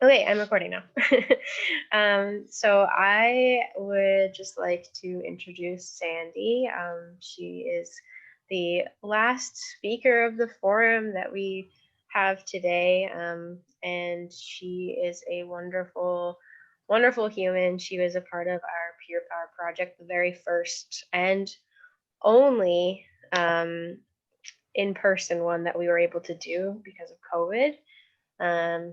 Okay, I'm recording now. So I would just like to introduce Sandy. She is the last speaker of the forum that we have today, and she is a wonderful, wonderful human. She was a part of our Peer Power Project, the very first and only in-person one that we were able to do because of COVID.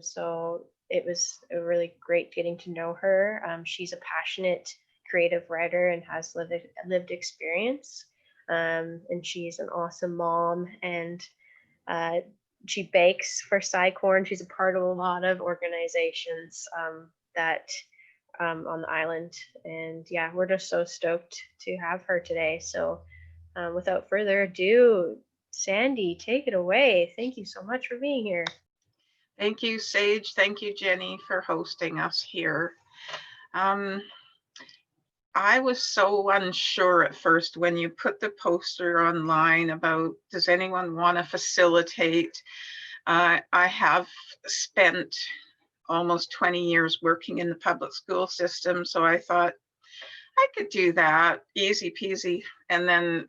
So it was a really great getting to know her. She's a passionate creative writer and has lived experience. And she's an awesome mom, and uh, she bakes for Cycorn. She's a part of a lot of organizations that on the island. And yeah, we're just so stoked to have her today. So without further ado, Sandy, take it away. Thank you so much for being here. Thank you, Sage. Thank you, Jenny, for hosting us here. I was so unsure at first when you put the poster online about, does anyone want to facilitate? I have spent almost 20 years working in the public school system, so I thought I could do that, easy peasy. And then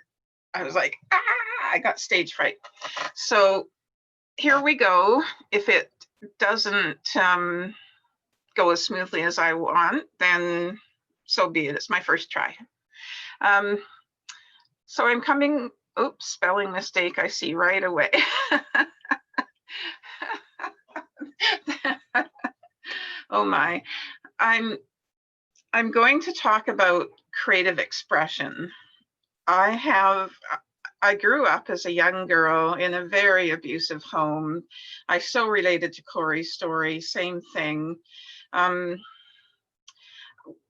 I was like, I got stage fright. So here we go. If it doesn't go as smoothly as I want, then so be it. It's my first try. So I'm coming, oops, spelling mistake I see right away. Oh my. I'm going to talk about creative expression. I grew up as a young girl in a very abusive home. I so related to Corey's story, same thing.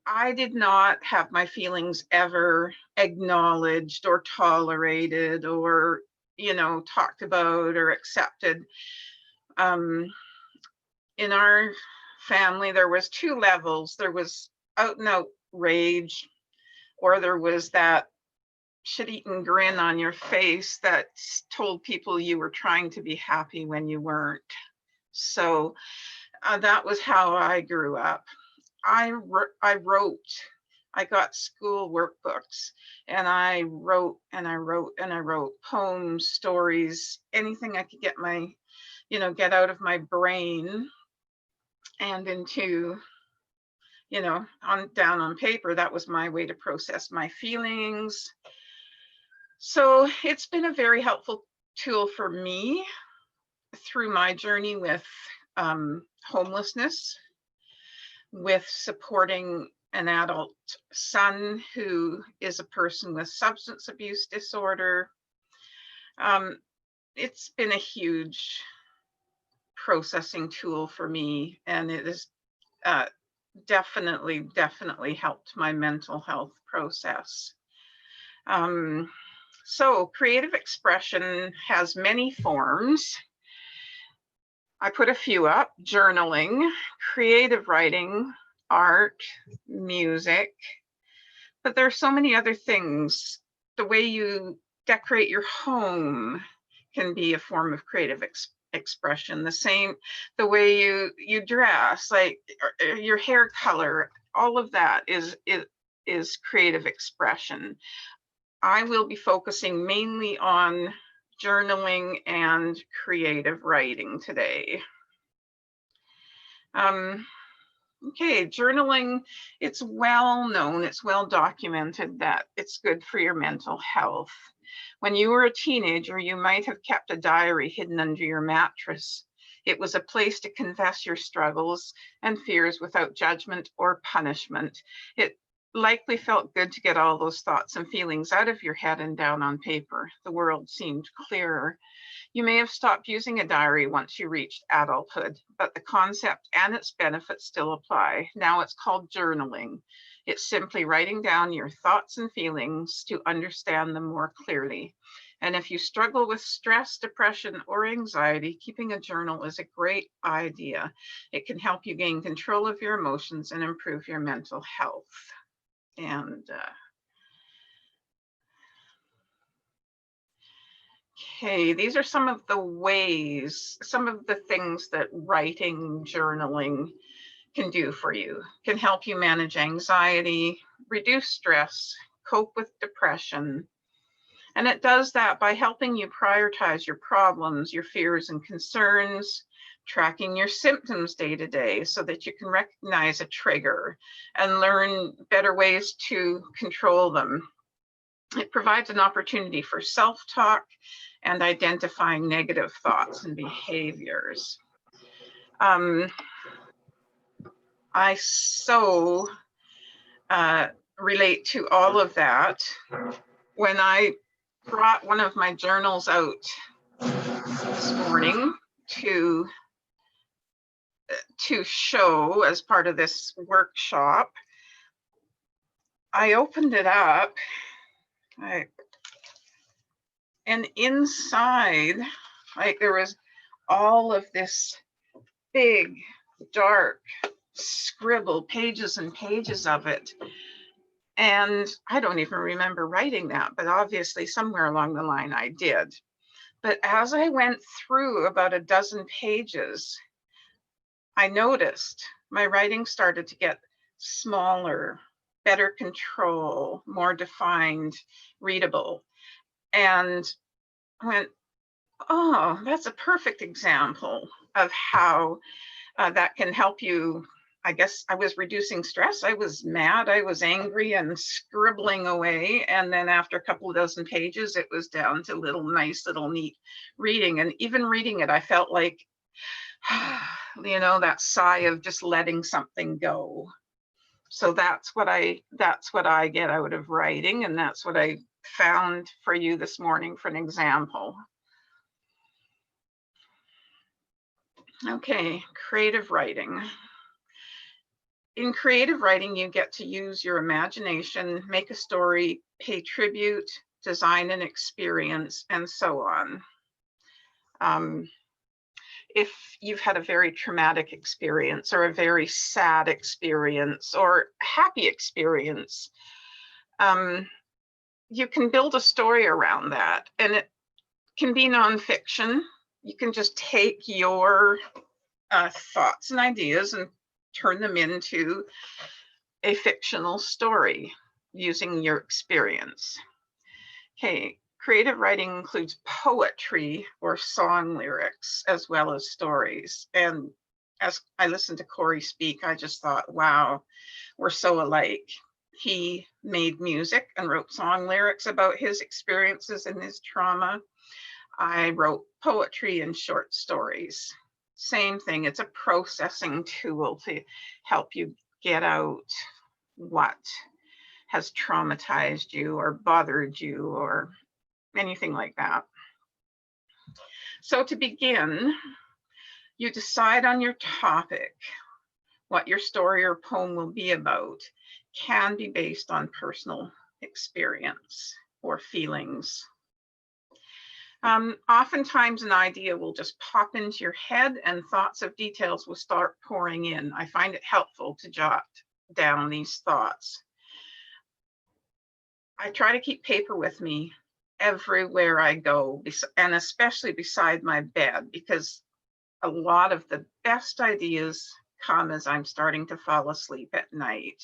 I did not have my feelings ever acknowledged or tolerated or, talked about or accepted. In our family, there was two levels. There was out and out rage, or there was that shit-eaten grin on your face that told people you were trying to be happy when you weren't. So that was how I grew up. I wrote. I got school workbooks, and I wrote and I wrote and I wrote poems, stories, anything I could get get out of my brain and into, down on paper. That was my way to process my feelings. So it's been a very helpful tool for me through my journey with homelessness, with supporting an adult son who is a person with substance abuse disorder. It's been a huge processing tool for me, and it has definitely helped my mental health process. So creative expression has many forms. I put a few up: journaling, creative writing, art, music, but there are so many other things. The way you decorate your home can be a form of creative expression. The way you dress, like your hair color, all of that is creative expression. I will be focusing mainly on journaling and creative writing today. Okay, journaling, it's well known, it's well documented that it's good for your mental health. When you were a teenager, you might have kept a diary hidden under your mattress. It was a place to confess your struggles and fears without judgment or punishment. It likely felt good to get all those thoughts and feelings out of your head and down on paper. The world seemed clearer. You may have stopped using a diary once you reached adulthood, but the concept and its benefits still apply. Now it's called journaling. It's simply writing down your thoughts and feelings to understand them more clearly. And if you struggle with stress, depression, or anxiety, keeping a journal is a great idea. It can help you gain control of your emotions and improve your mental health. And Okay, these are some of the ways, some of the things that writing, journaling can do for you. Can help you manage anxiety, reduce stress, cope with depression. And it does that by helping you prioritize your problems, your fears and concerns, tracking your symptoms day to day so that you can recognize a trigger and learn better ways to control them. It provides an opportunity for self-talk and identifying negative thoughts and behaviors. I so relate to all of that. When I brought one of my journals out this morning to show as part of this workshop, I opened it up, and inside, like, there was all of this big, dark scribble, pages and pages of it. And I don't even remember writing that, but obviously somewhere along the line I did. But as I went through about a dozen pages, I noticed my writing started to get smaller, better control, more defined, readable. And I went, oh, that's a perfect example of how that can help you. I guess I was reducing stress. I was mad, I was angry and scribbling away. And then after a couple of dozen pages, it was down to nice little neat reading. And even reading it, I felt like, that sigh of just letting something go. So that's what I get out of writing, and that's what I found for you this morning for an example. Okay, creative writing. In creative writing, you get to use your imagination, make a story, pay tribute, design an experience, and so on. If you've had a very traumatic experience or a very sad experience or happy experience, you can build a story around that, and it can be nonfiction. You can just take your thoughts and ideas and turn them into a fictional story using your experience. Okay, creative writing includes poetry or song lyrics as well as stories. And as I listened to Corey speak, I just thought, wow, we're so alike. He made music and wrote song lyrics about his experiences and his trauma. I wrote poetry and short stories. Same thing, it's a processing tool to help you get out what has traumatized you or bothered you or anything like that. So to begin, you decide on your topic. What your story or poem will be about can be based on personal experience or feelings. Oftentimes an idea will just pop into your head and thoughts of details will start pouring in. I find it helpful to jot down these thoughts. I try to keep paper with me everywhere I go, and especially beside my bed, because a lot of the best ideas come as I'm starting to fall asleep at night.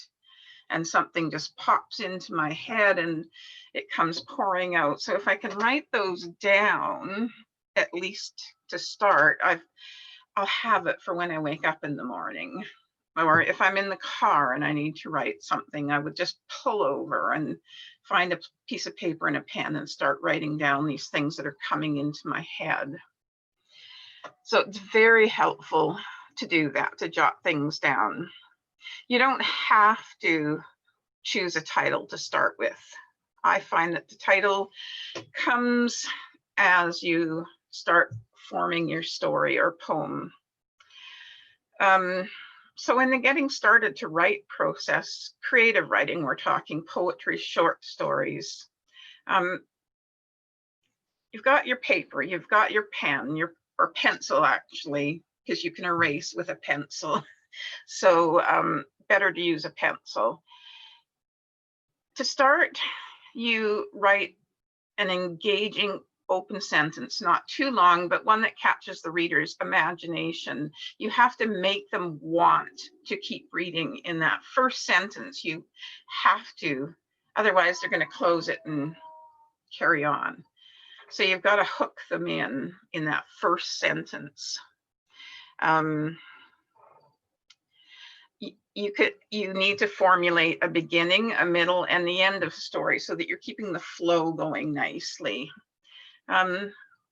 And something just pops into my head and it comes pouring out. So if I can write those down, at least to start, I'll have it for when I wake up in the morning. Or if I'm in the car and I need to write something, I would just pull over and find a piece of paper and a pen and start writing down these things that are coming into my head. So it's very helpful to do that, to jot things down. You don't have to choose a title to start with. I find that the title comes as you start forming your story or poem. So in the getting started to write process, creative writing, we're talking poetry, short stories. You've got your paper, you've got your pen, or pencil actually, because you can erase with a pencil. So better to use a pencil. To start, you write an engaging open sentence, not too long, but one that captures the reader's imagination. You have to make them want to keep reading in that first sentence. You have to, otherwise they're going to close it and carry on. So you've got to hook them in that first sentence. You need to formulate a beginning, a middle, and the end of the story so that you're keeping the flow going nicely.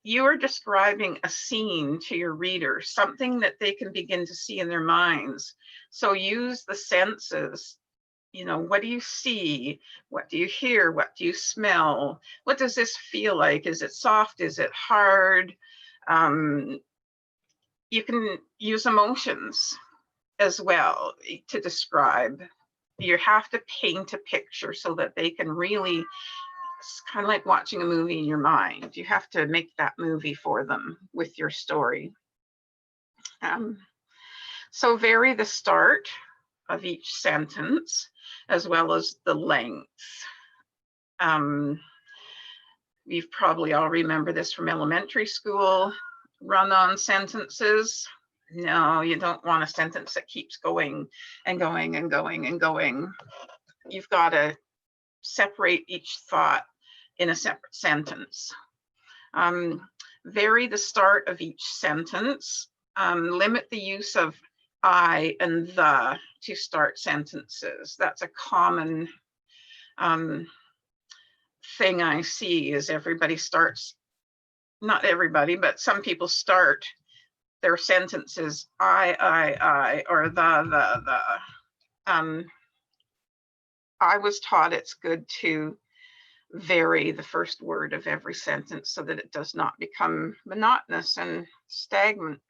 You are describing a scene to your reader, something that they can begin to see in their minds. So use the senses. You know, what do you see? What do you hear? What do you smell? What does this feel like? Is it soft? Is it hard? You can use emotions as well to describe. You have to paint a picture so that they can really, it's kind of like watching a movie in your mind. You have to make that movie for them with your story. So vary the start of each sentence as well as the length. You've probably all remember this from elementary school. Run-on sentences. No, you don't want a sentence that keeps going and going and going and going. You've got to separate each thought in a separate sentence. Vary the start of each sentence. Limit the use of I and the to start sentences. That's a common thing I see is everybody starts, not everybody, but some people start their sentences I, or the. I was taught it's good to vary the first word of every sentence so that it does not become monotonous and stagnant.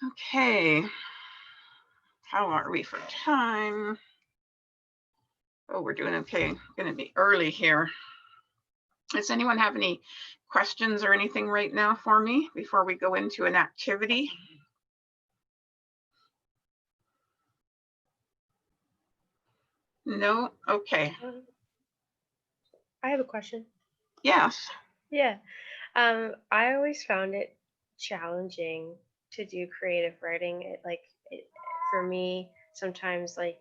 Okay, how are we for time? Oh, we're doing okay. Going to be early here. Does anyone have any questions or anything right now for me before we go into an activity? No? Okay. I have a question. Yes. Yeah. I always found it challenging to do creative writing. For me, sometimes like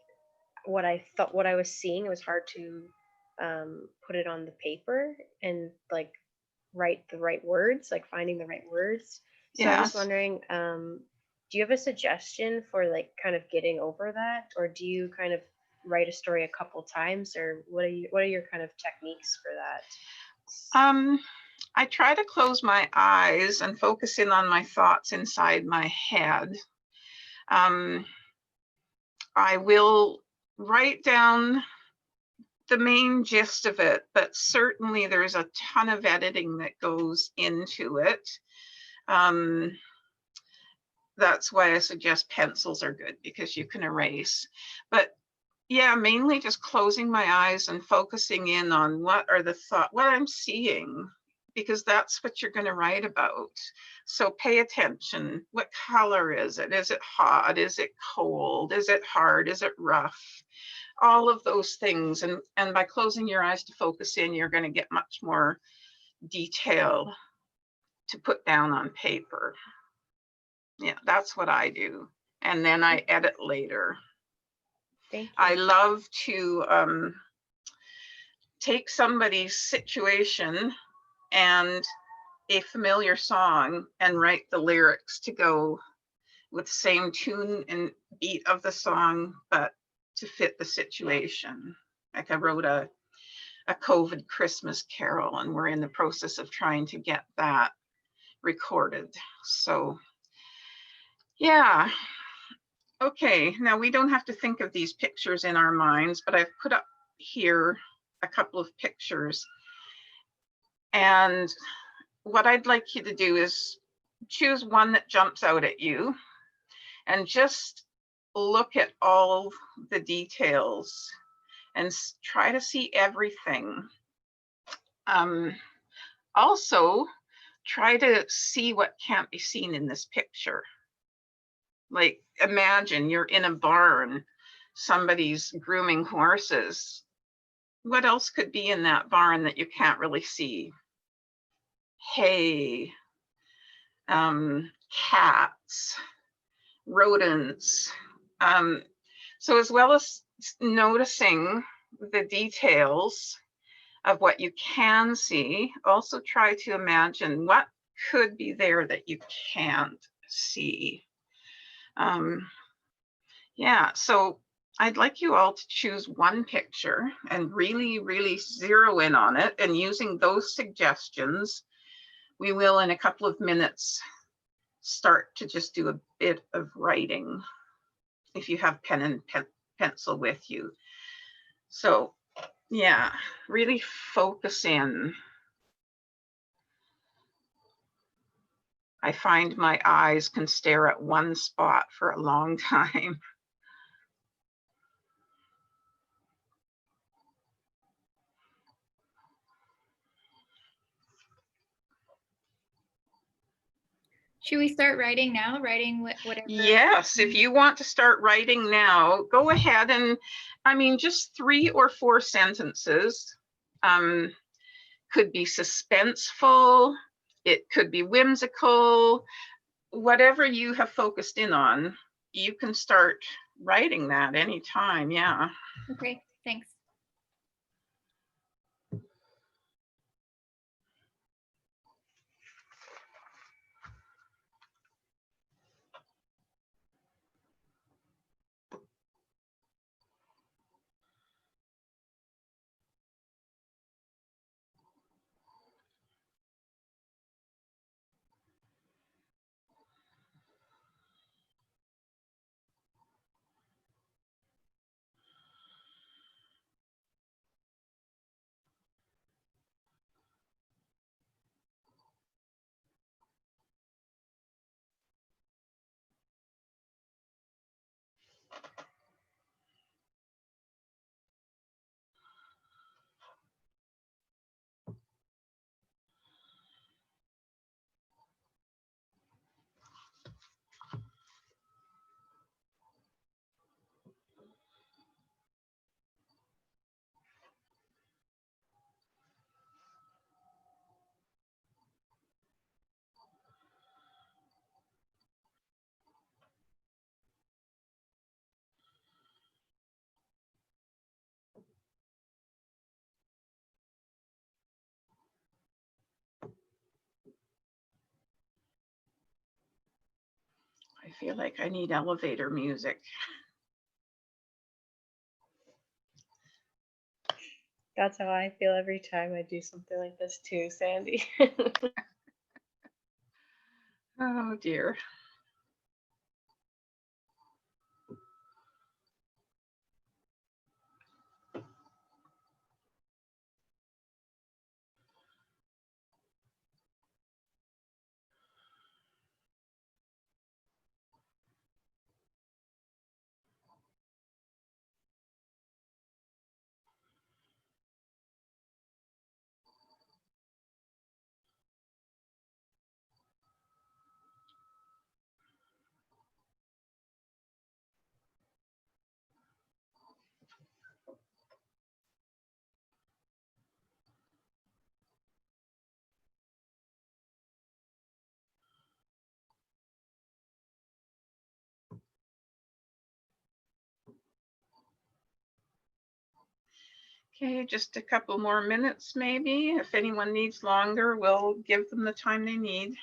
what I thought, what I was seeing, it was hard to put it on the paper and like write the right words, like finding the right words. So I'm just Yes. wondering, do you have a suggestion for like kind of getting over that, or do you kind of write a story a couple times, or what are your kind of techniques for that? I try to close my eyes and focus in on my thoughts inside my head. I will write down the main gist of it, but certainly there's a ton of editing that goes into it. That's why I suggest pencils are good, because you can erase. But yeah, mainly just closing my eyes and focusing in on what I'm seeing, because that's what you're going to write about. So pay attention. What color is it? Is it hot? Is it cold? Is it hard? Is it rough? All of those things. And by closing your eyes to focus in, you're going to get much more detail to put down on paper. Yeah, that's what I do. And then I edit later. Thank you. I love to take somebody's situation and a familiar song and write the lyrics to go with the same tune and beat of the song, but to fit the situation. Like I wrote a COVID Christmas carol, and we're in the process of trying to get that recorded. So yeah. Okay, now we don't have to think of these pictures in our minds, but I've put up here a couple of pictures. And what I'd like you to do is choose one that jumps out at you and just look at all the details and try to see everything. Also, try to see what can't be seen in this picture. Like, imagine you're in a barn, somebody's grooming horses. What else could be in that barn that you can't really see? Hay, cats, rodents. So as well as noticing the details of what you can see, also try to imagine what could be there that you can't see. Yeah, so I'd like you all to choose one picture and really, really zero in on it. And using those suggestions, we will in a couple of minutes start to just do a bit of writing if you have pen and pencil with you. So yeah, really focus in. I find my eyes can stare at one spot for a long time. Should we start writing now? Writing whatever? Yes, if you want to start writing now, go ahead. And I mean, just 3 or 4 sentences. Could be suspenseful, it could be whimsical, whatever you have focused in on, you can start writing that anytime. Yeah. Okay, thanks. I feel like I need elevator music. That's how I feel every time I do something like this too, Sandy. Oh dear. Okay, just a couple more minutes maybe. If anyone needs longer, we'll give them the time they need.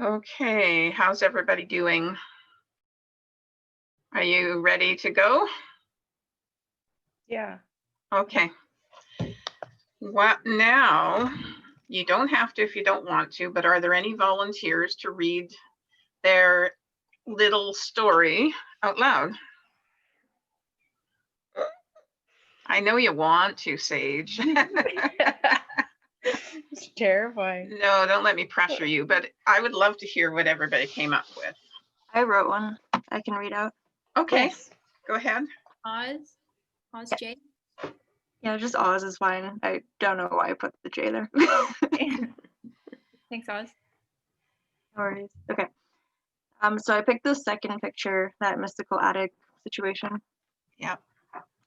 Okay, how's everybody doing? Are you ready to go? Yeah. Okay. What now? You don't have to if you don't want to, but are there any volunteers to read their little story out loud? I know you want to, Sage. It's terrifying. No, don't let me pressure you, but I would love to hear what everybody came up with. I wrote one I can read out. Okay, Yes. go ahead. Oz. Oz J. Yeah, just Oz is fine. I don't know why I put the J there. Thanks, Oz. No worries. Okay. So I picked the second picture, that mystical attic situation. Yep.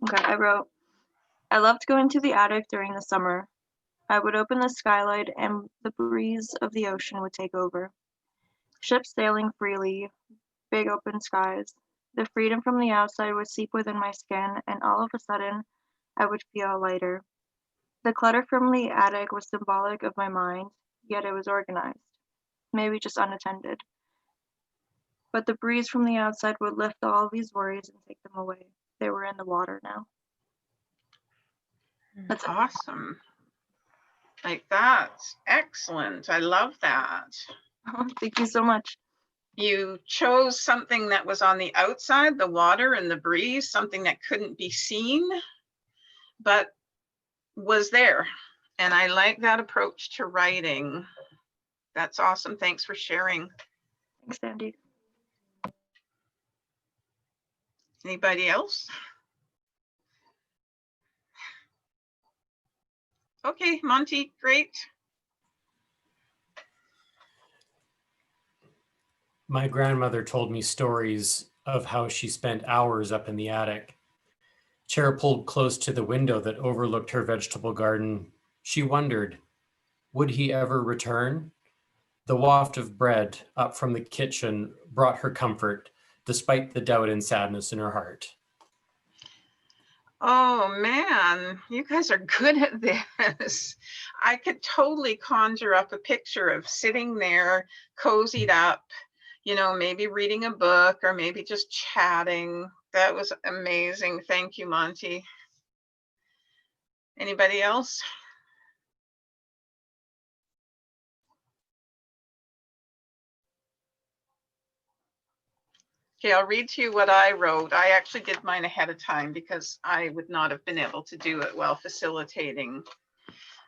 Okay, I wrote, I loved going to the attic during the summer. I would open the skylight and the breeze of the ocean would take over. Ships sailing freely, big open skies. The freedom from the outside would seep within my skin, and all of a sudden, I would feel lighter. The clutter from the attic was symbolic of my mind, yet it was organized, maybe just unattended. But the breeze from the outside would lift all these worries and take them away. They were in the water now. That's it. Awesome. Like that's excellent. I love that. Thank you so much. You chose something that was on the outside, the water and the breeze, something that couldn't be seen, but was there. And I like that approach to writing. That's awesome. Thanks for sharing. Thanks, Sandy. Anybody else? Okay, Monty, great. My grandmother told me stories of how she spent hours up in the attic. Chair pulled close to the window that overlooked her vegetable garden. She wondered, would he ever return? The waft of bread up from the kitchen brought her comfort, despite the doubt and sadness in her heart. Oh man, you guys are good at this. I could totally conjure up a picture of sitting there, cozied up, you know, maybe reading a book or maybe just chatting. That was amazing. Thank you, Monty. Anybody else? Okay, I'll read to you what I wrote. I actually did mine ahead of time because I would not have been able to do it while facilitating.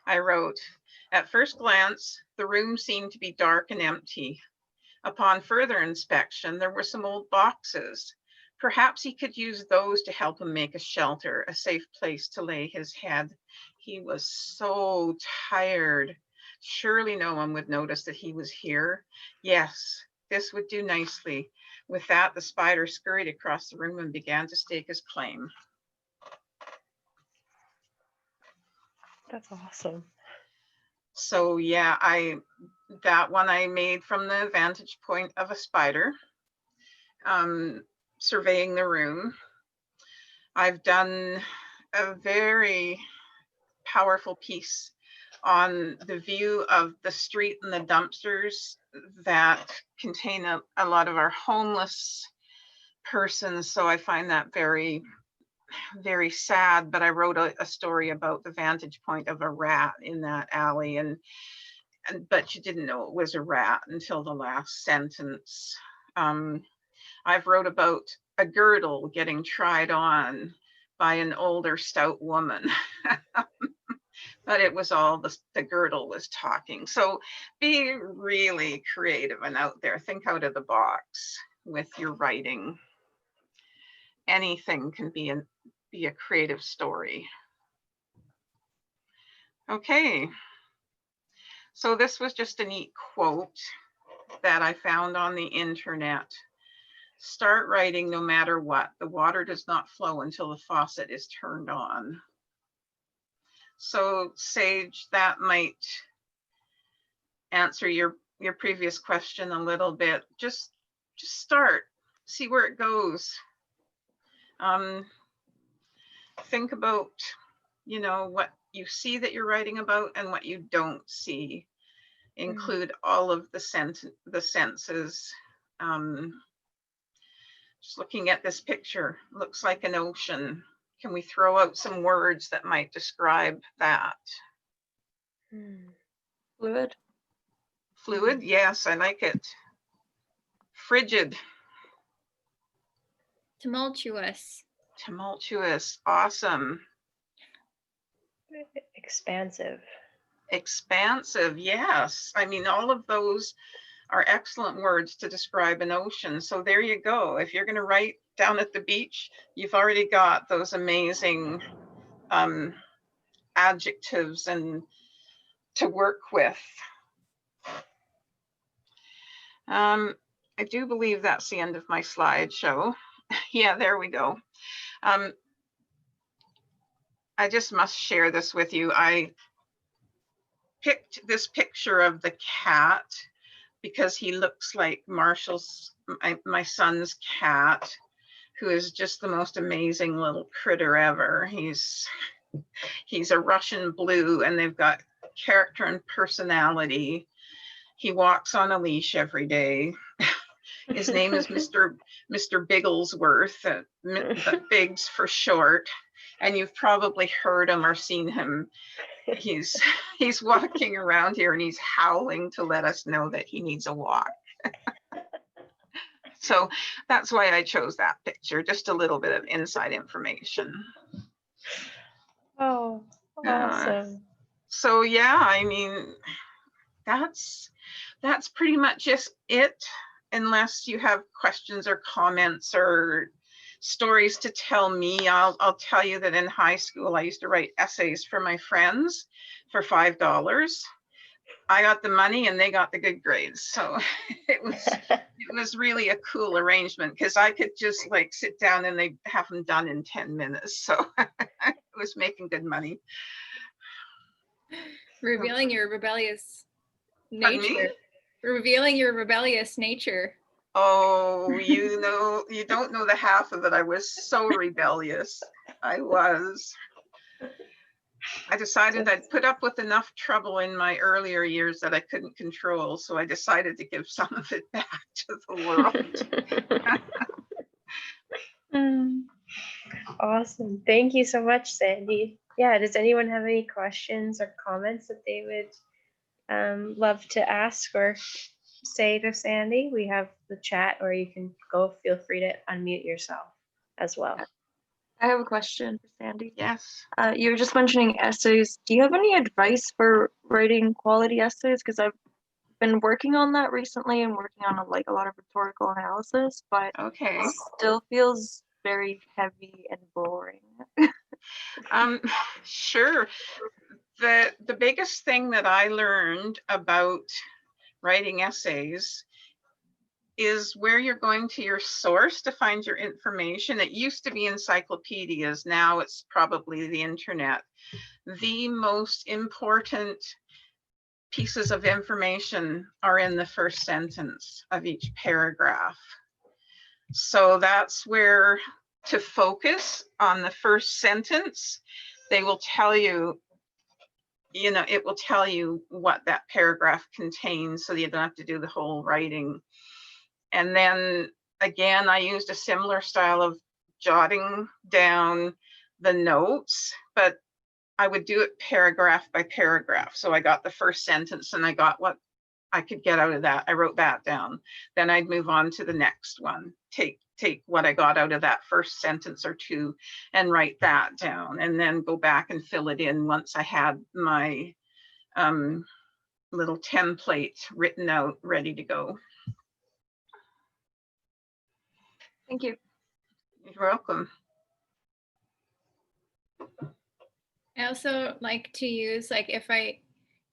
I wrote, at first glance, the room seemed to be dark and empty. Upon further inspection, there were some old boxes. Perhaps he could use those to help him make a shelter, a safe place to lay his head. He was so tired. Surely no one would notice that he was here. Yes, this would do nicely. With that, the spider scurried across the room and began to stake his claim. That's awesome. So yeah, that one I made from the vantage point of a spider, surveying the room. I've done a very powerful piece on the view of the street and the dumpsters that contain a lot of our homeless persons. So I find that very, very sad, but I wrote a story about the vantage point of a rat in that alley, but you didn't know it was a rat until the last sentence. I've wrote about a girdle getting tried on by an older stout woman. But it was all the girdle was talking. So be really creative and out there. Think out of the box with your writing. Anything can be a creative story. Okay. So this was just a neat quote that I found on the internet. Start writing no matter what. The water does not flow until the faucet is turned on. So Sage, that might answer your previous question a little bit. Just start, see where it goes. Think about, you know, what you see that you're writing about and what you don't see. Include all of the senses. Just looking at this picture, looks like an ocean. Can we throw out some words that might describe that? Fluid. Fluid, yes, I like it. Frigid, Tumultuous. tumultuous, awesome. Expansive. Expansive, yes. I mean, all of those are excellent words to describe an ocean. So there you go. If you're going to write down at the beach, you've already got those amazing adjectives and to work with. I do believe that's the end of my slideshow. Yeah, there we go. I just must share this with you. I picked this picture of the cat because he looks like Marshall's, my son's cat, who is just the most amazing little critter ever. He's a Russian blue, and they've got character and personality. He walks on a leash every day. His name is Mr. Bigglesworth, but Biggs for short. And you've probably heard him or seen him. He's walking around here and he's howling to let us know that he needs a walk. So that's why I chose that picture, just a little bit of inside information. Oh, awesome. So yeah, I mean, that's pretty much just it, unless you have questions or comments or stories to tell me. I'll tell you that in high school, I used to write essays for my friends for $5. I got the money and they got the good grades. So it was really a cool arrangement because I could just like sit down and they have them done in 10 minutes. So I was making good money. Revealing your rebellious Pardon me? nature. Revealing your rebellious nature. Oh, you don't know the half of it. I was so rebellious. I decided I'd put up with enough trouble in my earlier years that I couldn't control. So I decided to give some of it back to the world. Awesome. Thank you so much, Sandy. Yeah, does anyone have any questions or comments that they would love to ask or say to Sandy? We have the chat, or you can feel free to unmute yourself as well. I have a question for Sandy. Yes. You were just mentioning essays. Do you have any advice for writing quality essays? Because I've been working on that recently and working on a lot of rhetorical analysis, but Okay. it still feels very heavy and boring. Sure. The biggest thing that I learned about writing essays is where you're going to your source to find your information. It used to be encyclopedias. Now it's probably the internet. The most important pieces of information are in the first sentence of each paragraph. So that's where to focus on the first sentence. They will tell you, it will tell you what that paragraph contains, so you don't have to do the whole writing. And then again, I used a similar style of jotting down the notes, but I would do it paragraph by paragraph. So I got the first sentence and I got what I could get out of that. I wrote that down. Then I'd move on to the next one, take what I got out of that first sentence or two and write that down, and then go back and fill it in once I had my little template written out, ready to go. Thank you. You're welcome. I also like to use, if I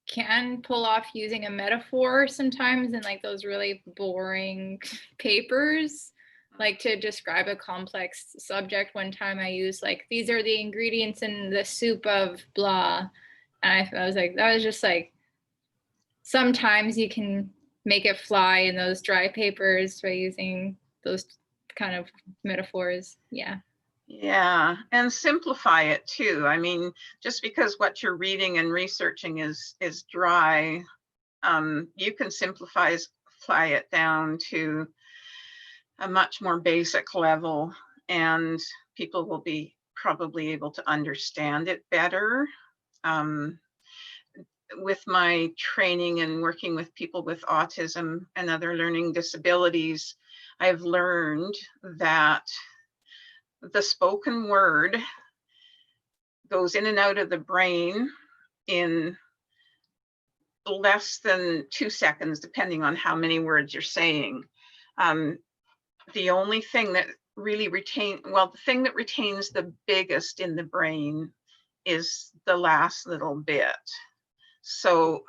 can pull off using a metaphor sometimes in those really boring papers, to describe a complex subject. One time I used these are the ingredients in the soup of blah. And I was like, that was just sometimes you can make it fly in those dry papers by using those kind of metaphors. Yeah, and simplify it too. I mean, just because what you're reading and researching is dry, you can simplify it down to a much more basic level, and people will be probably able to understand it better. with my training and working with people with autism and other learning disabilities, I've learned that the spoken word goes in and out of the brain in less than 2 seconds, depending on how many words you're saying. The only thing that really the thing that retains the biggest in the brain is the last little bit. So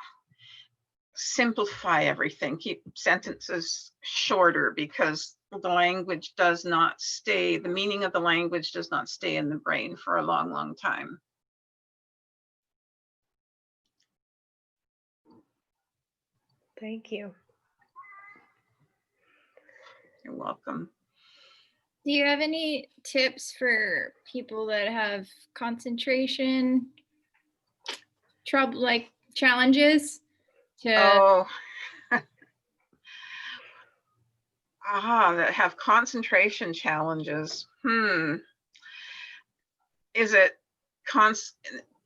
simplify everything, keep sentences shorter, because the language does not stay, the meaning of the language does not stay in the brain for a long, long time. Thank you. You're welcome. Do you have any tips for people that have concentration trouble, like challenges to? Oh, that have concentration challenges. Is it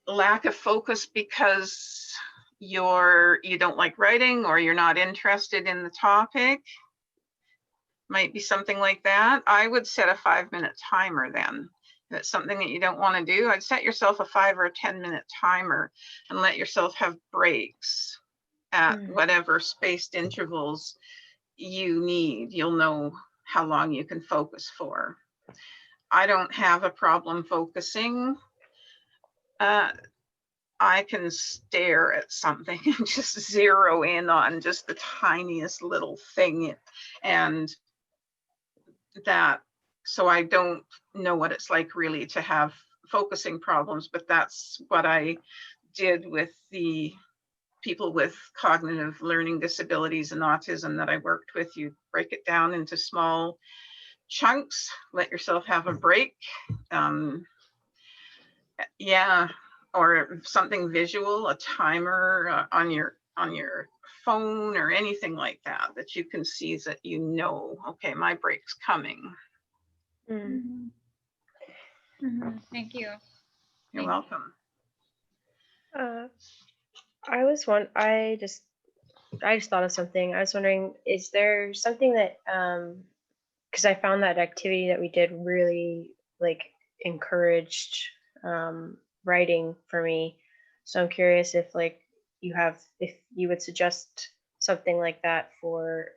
lack of focus because you don't like writing, or you're not interested in the topic? Might be something like that. I would set a 5-minute timer then. If it's something that you don't want to do, I'd set yourself a 5 or a 10-minute timer and let yourself have breaks at whatever spaced intervals you need. You'll know how long you can focus for. I don't have a problem focusing. I can stare at something and just zero in on just the tiniest little thing, and that, so I don't know what it's like really to have focusing problems, but that's what I did with the people with cognitive learning disabilities and autism that I worked with. You break it down into small chunks, let yourself have a break. Yeah, or something visual, a timer on your phone or anything like that, that you can see, that you know, okay, my break's coming. Thank you. You're welcome. I just thought of something. I was wondering, is there something that because I found that activity that we did really like encouraged writing for me. So I'm curious if if you would suggest something like that for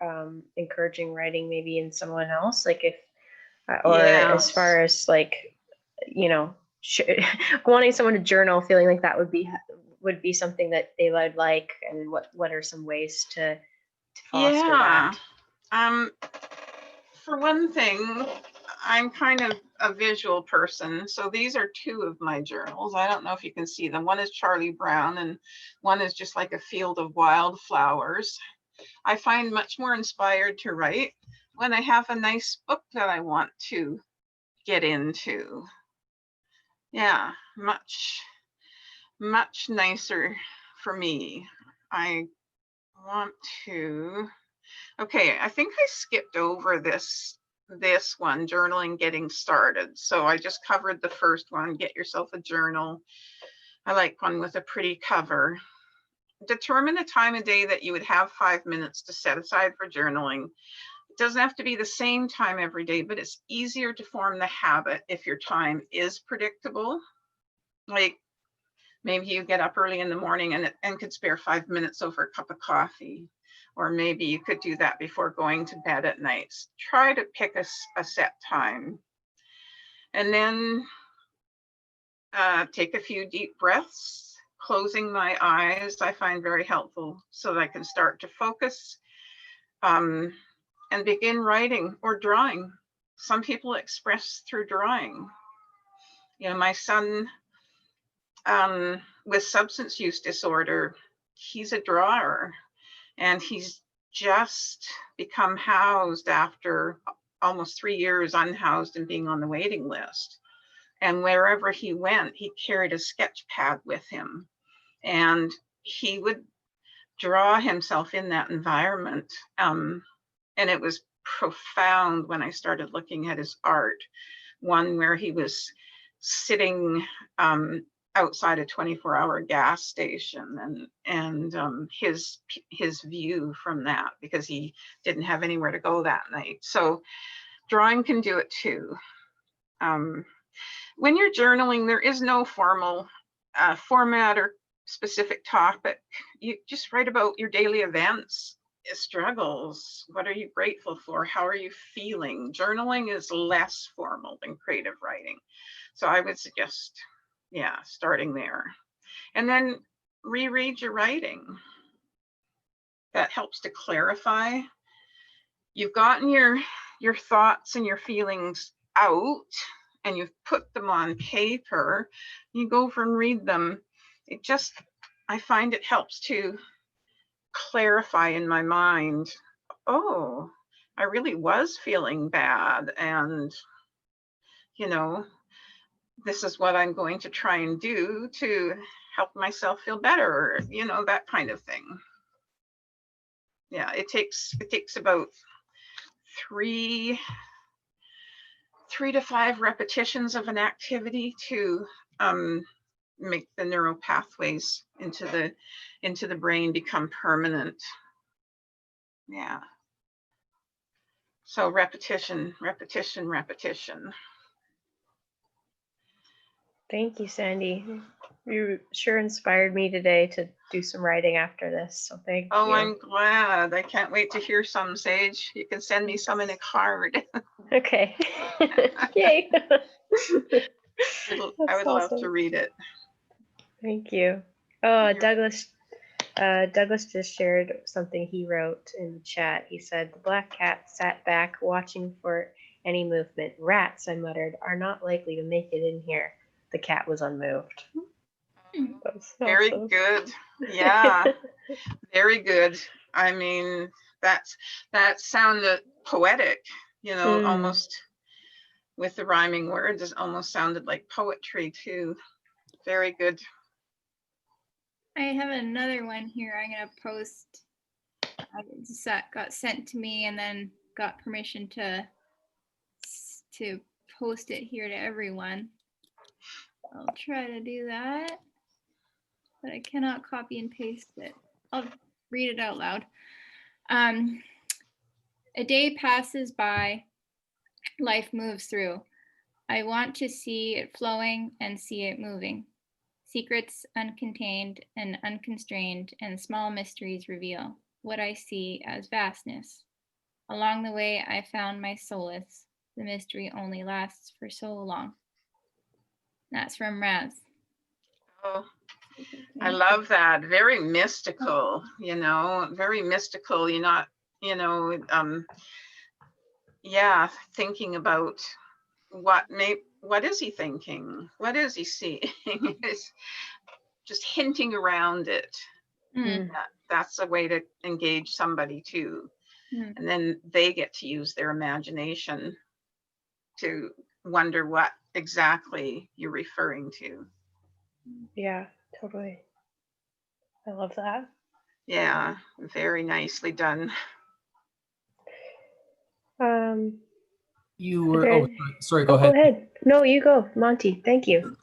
encouraging writing maybe in someone else, like if or as far as like, you know, wanting someone to journal, feeling like that would be something that they would like, and what are some ways to foster that? For one thing, I'm kind of a visual person, so these are 2 of my journals. I don't know if you can see them. One is Charlie Brown and one is just like a field of wildflowers. I find much more inspired to write when I have a nice book that I want to get into. Yeah, much nicer for me. I want to, okay, I think I skipped over this one, journaling getting started. So I just covered the first one, get yourself a journal. I like one with a pretty cover. Determine a time of day that you would have 5 minutes to set aside for journaling. It doesn't have to be the same time every day, but it's easier to form the habit if your time is predictable. Like maybe you get up early in the morning and could spare 5 minutes over a cup of coffee. Or maybe you could do that before going to bed at night. Try to pick a set time. And then take a few deep breaths. Closing my eyes, I find very helpful so that I can start to focus and begin writing or drawing. Some people express through drawing. You know, my son with substance use disorder, he's a drawer. And he's just become housed after almost 3 years unhoused and being on the waiting list. And wherever he went, he carried a sketch pad with him. And he would draw himself in that environment. And it was profound when I started looking at his art. One where he was sitting outside a 24-hour gas station, and his view from that, because he didn't have anywhere to go that night. So drawing can do it too. When you're journaling, there is no formal format or specific topic. You just write about your daily events, struggles. What are you grateful for? How are you feeling? Journaling is less formal than creative writing. So I would suggest, yeah, starting there. And then reread your writing. That helps to clarify. You've gotten your thoughts and your feelings out, and you've put them on paper. You go over and read them. I find it helps to clarify in my mind, oh, I really was feeling bad, and this is what I'm going to try and do to help myself feel better, that kind of thing. Yeah, it takes about 3 to 5 repetitions of an activity to make the neural pathways into the brain become permanent. Yeah. So repetition. Thank you, Sandy. You sure inspired me today to do some writing after this. So thank Oh, you. I'm glad. I can't wait to hear some, Sage. You can send me some in a card. Okay. Yay. I would love to read it. Thank you. Oh, Douglas just shared something he wrote in the chat. He said, the black cat sat back watching for any movement. Rats, I muttered, are not likely to make it in here. The cat was unmoved. Very awesome. good. Yeah, very good. I mean, that sounded poetic, almost with the rhyming words. It almost sounded like poetry too. Very good. I have another one here. I'm gonna post. Got sent to me, and then got permission to post it here to everyone. I'll try to do that, but I cannot copy and paste it. I'll read it out loud. A day passes by, life moves through. I want to see it flowing and see it moving. Secrets uncontained and unconstrained, and small mysteries reveal what I see as vastness. Along the way, I found my solace. The mystery only lasts for so long. That's from Raz. Oh, I love that. Very mystical, very mystical. You're not, yeah, thinking about what is he thinking? What is he seeing? It's just hinting around it. That's a way to engage somebody too. And then they get to use their imagination to wonder what exactly you're referring to. Yeah, totally. I love that. Yeah, very nicely done. You were, sorry, go ahead. Go ahead. No, you go, Monty. Thank you.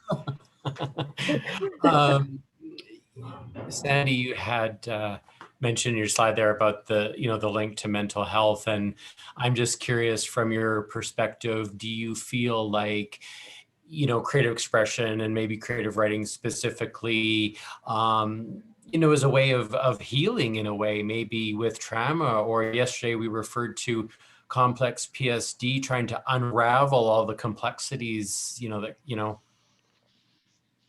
Sandy, you had mentioned in your slide there about the link to mental health, and I'm just curious, from your perspective, do you feel like creative expression and maybe creative writing specifically is a way of healing, in a way, maybe with trauma? Or yesterday we referred to complex PSD, trying to unravel all the complexities,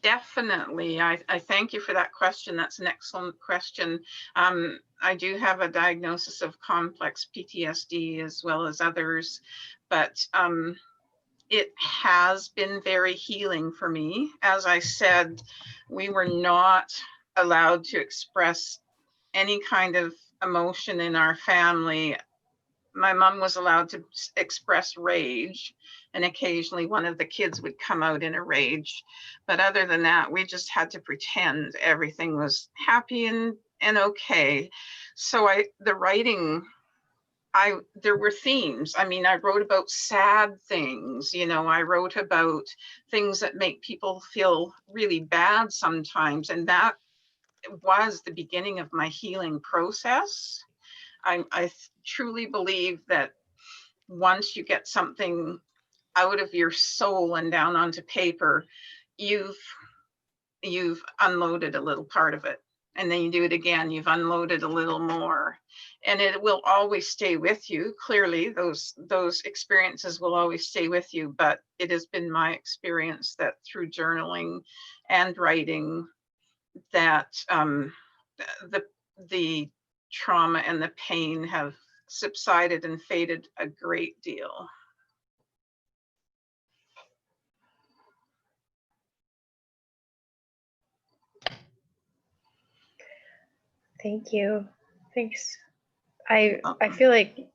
Definitely. I thank you for that question. That's an excellent question. I do have a diagnosis of complex PTSD as well as others, but it has been very healing for me. As I said, we were not allowed to express any kind of emotion in our family. My mom was allowed to express rage, and occasionally one of the kids would come out in a rage. But other than that, we just had to pretend everything was happy and okay. So the writing there were themes. I mean, I wrote about sad things, you know, I wrote about things that make people feel really bad sometimes. And that was the beginning of my healing process. I truly believe that once you get something out of your soul and down onto paper, you've unloaded a little part of it. And then you do it again, you've unloaded a little more. And it will always stay with you. Clearly, those experiences will always stay with you. But it has been my experience that through journaling and writing, that the trauma and the pain have subsided and faded a great deal. Thank you. Thanks. I feel like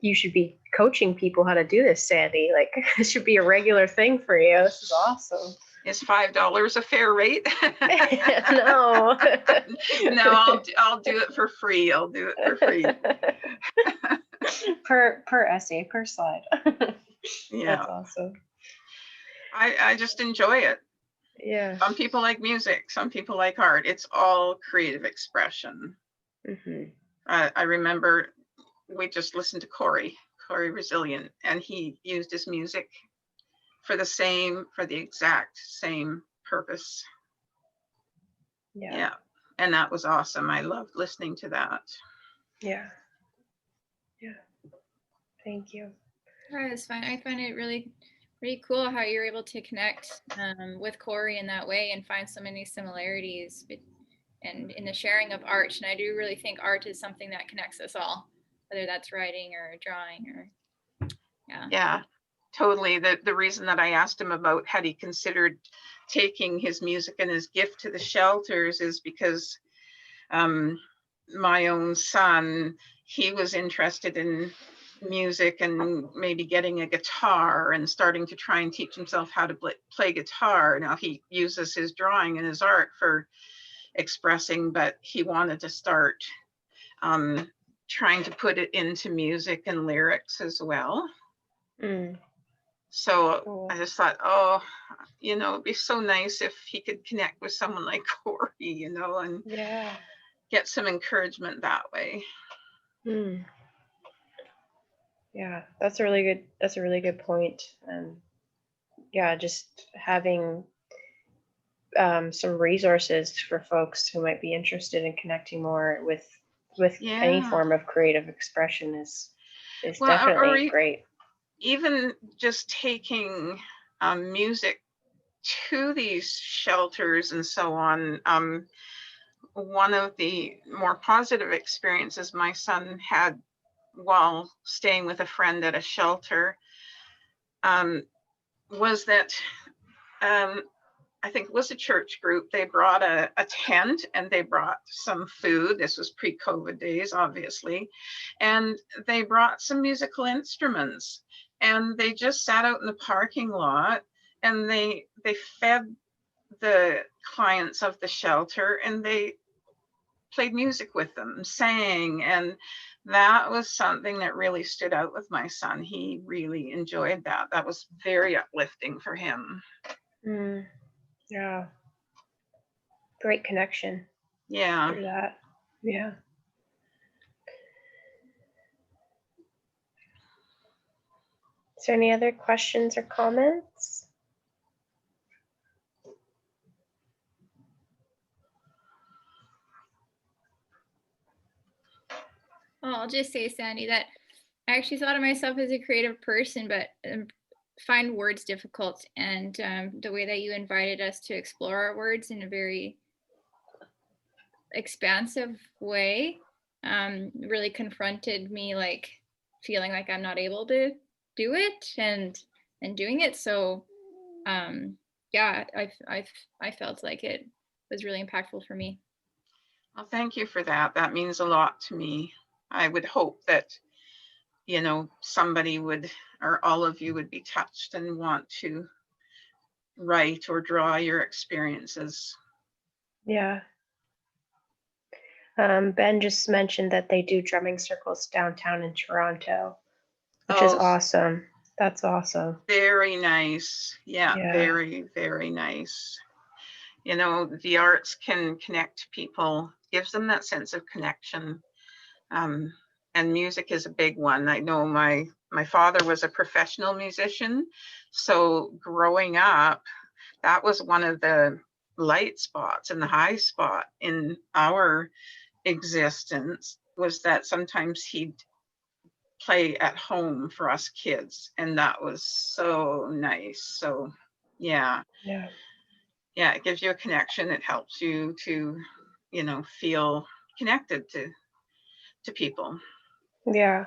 you should be coaching people how to do this, Sandy. Like, it should be a regular thing for you. This is awesome. Is $5 a fair rate? No. No, I'll do it for free. I'll do it for free. per essay, per slide. Yeah. That's awesome. I just enjoy it. Yeah. Some people like music, some people like art. It's all creative expression. Mm-hmm. I remember we just listened to Corey Resilient, and he used his music for the exact same purpose. Yeah. And that was awesome. I loved listening to that. Yeah. Thank you. Yeah, it's fun. I find it really cool how you're able to connect with Corey in that way and find so many similarities and in the sharing of art. And I do really think art is something that connects us all, whether that's writing or drawing or Yeah, totally. The reason that I asked him about had he considered taking his music and his gift to the shelters is because my own son, he was interested in music and maybe getting a guitar and starting to try and teach himself how to play guitar. Now he uses his drawing and his art for expressing, but he wanted to start trying to put it into music and lyrics as well. So Cool. I just thought, oh, you know, it'd be so nice if he could connect with someone like Corey, you know, and get some encouragement that way. Yeah, that's a really good point. Yeah, just having some resources for folks who might be interested in connecting more with any form of creative expression is definitely great. Even just taking music to these shelters and so on. One of the more positive experiences my son had while staying with a friend at a shelter was that I think it was a church group. They brought a tent and they brought some food. This was pre-COVID days, obviously. And they brought some musical instruments and they just sat out in the parking lot and they fed the clients of the shelter and they played music with them, sang. And that was something that really stood out with my son. He really enjoyed that. That was very uplifting for him. Yeah. Great connection. Yeah. Through that. Yeah. Is there any other questions or comments? Well, I'll just say, Sandy, that I actually thought of myself as a creative person, but find words difficult. And the way that you invited us to explore our words in a very expansive way really confronted me, like feeling like I'm not able to do it and doing it. So yeah, I felt like it was really impactful for me. Well, thank you for that. That means a lot to me. I would hope that, you know, somebody would, or all of you would be touched and want to write or draw your experiences. Yeah. Ben just mentioned that they do drumming circles downtown in Toronto, which is Oh, awesome. That's awesome. very nice. Yeah, Yeah. very, very nice. You know, the arts can connect people, gives them that sense of connection. And music is a big one. I know my father was a professional musician, so growing up, that was one of the light spots and the high spot in our existence, was that sometimes he'd play at home for us kids, and that was so nice. So yeah, Yeah. it gives you a connection. It helps you to, you know, feel connected to people. Yeah.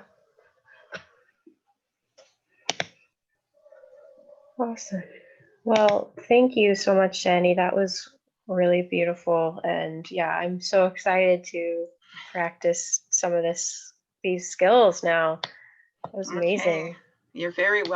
Awesome. Well, thank you so much, Sandy. That was really beautiful. And yeah, I'm so excited to practice some of these skills now. It was Okay, amazing. you're very welcome.